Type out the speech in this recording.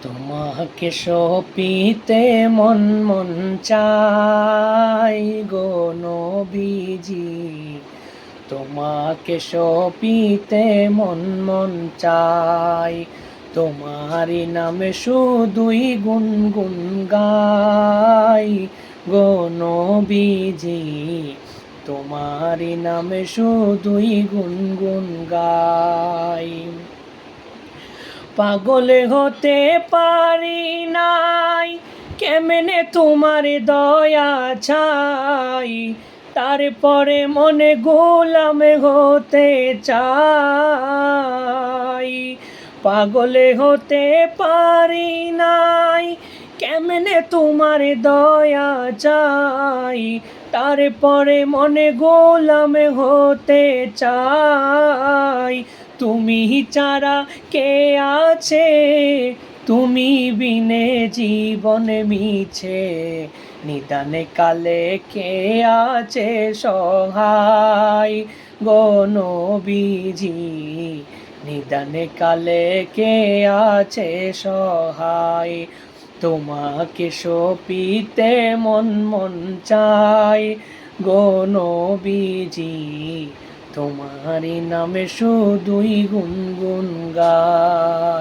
তোমাকে সপিতে মন মন চাই গো নবীজি, তোমাকে সপিতে মন মন চাই। তোমারি নামে শুধুই গুনগুন গাই গো নবীজি, তোমারি নামে শুধুই গুনগুন গাই। পাগল হতে পারি নাই, কেমনে তোমার দয়া চাই। তারপরে মনে গোলাম হতে চাই। পাগল হতে পারি নাই, কেমনে তোমার দয়া চাই। তারপরে মনে গোলাম হতে চাই। তুমি ছাড়া কে আছে, তুমি বিনে জীবন মিছে। নিদানে কালে কে আছে সহায় গো নবীজি, নিদানে কালে কে আছে সহায়। তোমাকে সপিতে মন মন চাই গো নবীজি, তোমারি নামে শুধুই গুনগুন গাই।